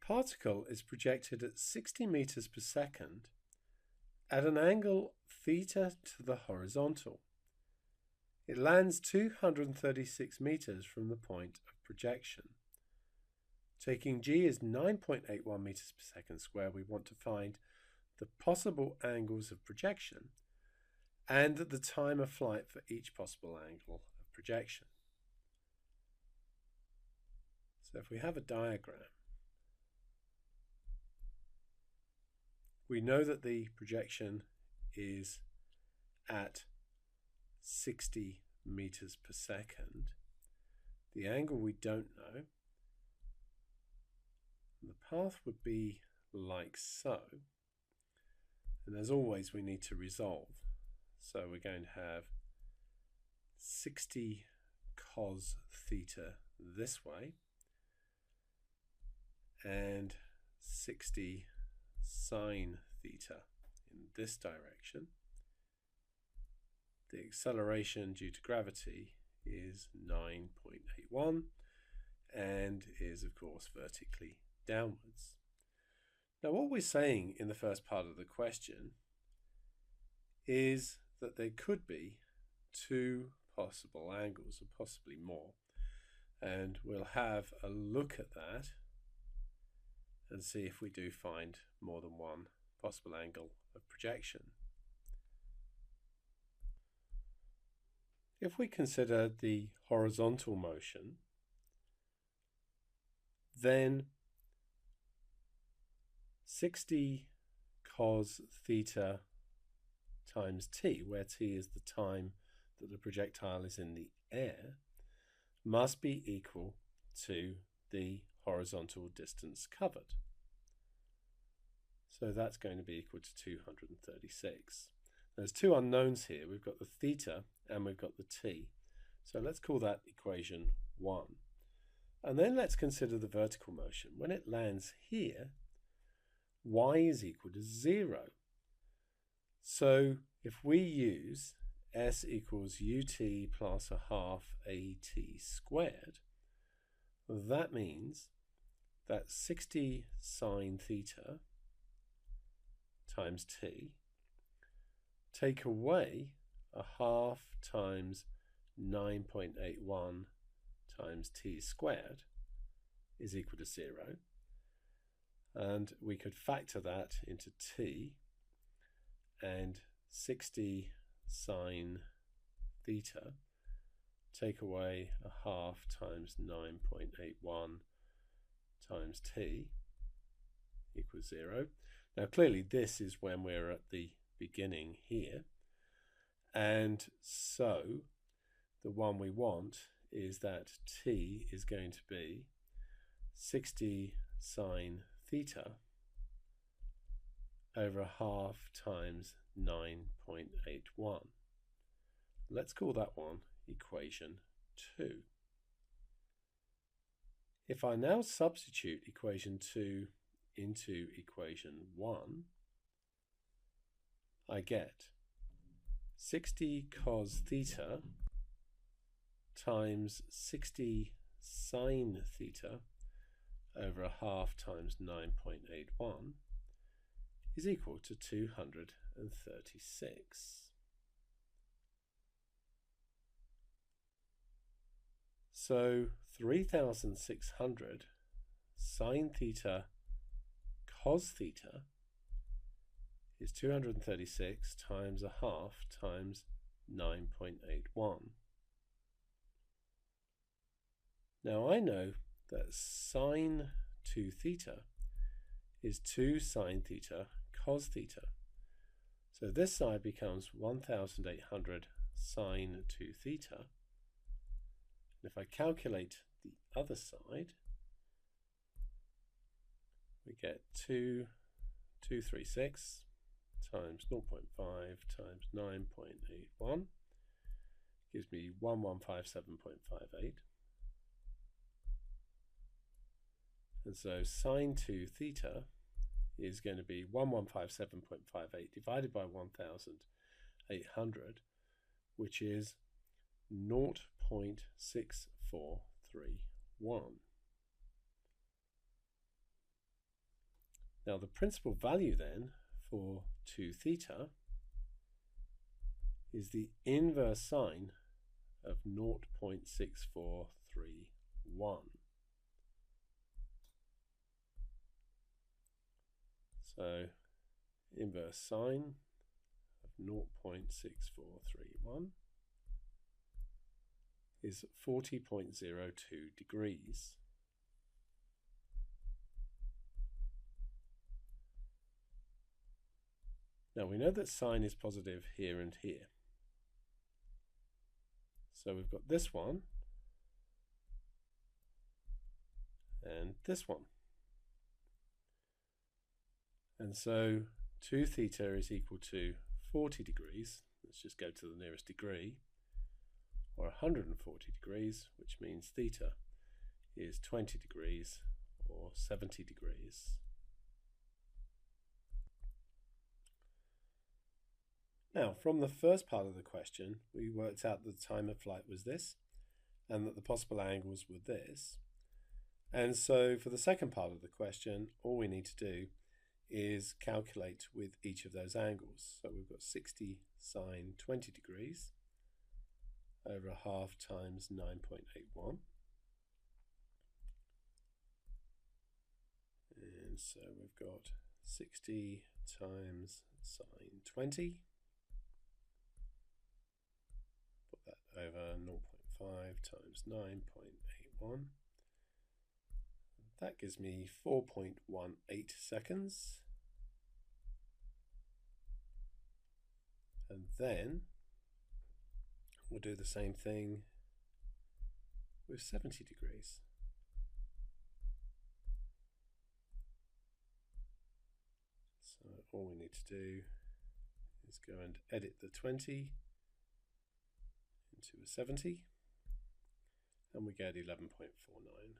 particle is projected at 60 meters per second at an angle theta to the horizontal. It lands 236 meters from the point of projection. Taking g as 9.81 meters per second squared, we want to find the possible angles of projection and the time of flight for each possible angle of projection. So if we have a diagram, we know that the projection is at 60 meters per second. The angle we don't know. The path would be like so. And as always, we need to resolve. So we're going to have 60 cos theta this way and 60 sine theta in this direction. The acceleration due to gravity is 9.81 and is of course vertically downwards. Now what we're saying in the first part of the question is that there could be two possible angles, or possibly more, and we'll have a look at that and see if we do find more than one possible angle of projection. If we consider the horizontal motion, then 60 cos theta times t, where t is the time that the projectile is in the air, must be equal to the horizontal distance covered. So that's going to be equal to 236. There's two unknowns here. We've got the theta and we've got the t. So let's call that equation 1. And then let's consider the vertical motion. When it lands here, y is equal to 0. So if we use s equals ut plus a half at squared, that means that 60 sine theta times t, take away a half times 9.81 times t squared is equal to 0. And we could factor that into t, and 60 sine theta take away a half times 9.81 times t equals 0. Now clearly this is when we're at the beginning here, and so the one we want is that t is going to be 60 sine theta over a half times 9.81. Let's call that one equation 2. If I now substitute equation 2 into equation 1, I get 60 cos theta times 60 sine theta over a half times 9.81 is equal to 236. So 3,600 sine theta cos theta is 236 times a half times 9.81. Now I know that sine 2 theta is 2 sine theta cos theta. So this side becomes 1,800 sine 2 theta. And if I calculate the other side, we get 236 times 0.5 times 9.81 gives me 1157.58. And so sine 2 theta is going to be 1157.58 divided by 1,800, which is 0.6431. Now the principal value then for 2 theta is the inverse sine of 0.6431. So inverse sine of 0.6431 is 40.02 degrees. Now we know that sine is positive here and here. So we've got this one and this one. And so 2 theta is equal to 40 degrees. Let's just go to the nearest degree, or 140 degrees, which means theta is 20 degrees or 70 degrees. Now, from the first part of the question, we worked out that the time of flight was this, and that the possible angles were this. And so for the second part of the question, all we need to do is calculate with each of those angles. So we've got 60 sine 20 degrees over a half times 9.81. And so we've got 60 times sine 20. Put that over 0.5 times 9.81. That gives me 4.18 seconds. And then we'll do the same thing with 70 degrees. So all we need to do is go and edit the 20 into a 70, and we get 11.49.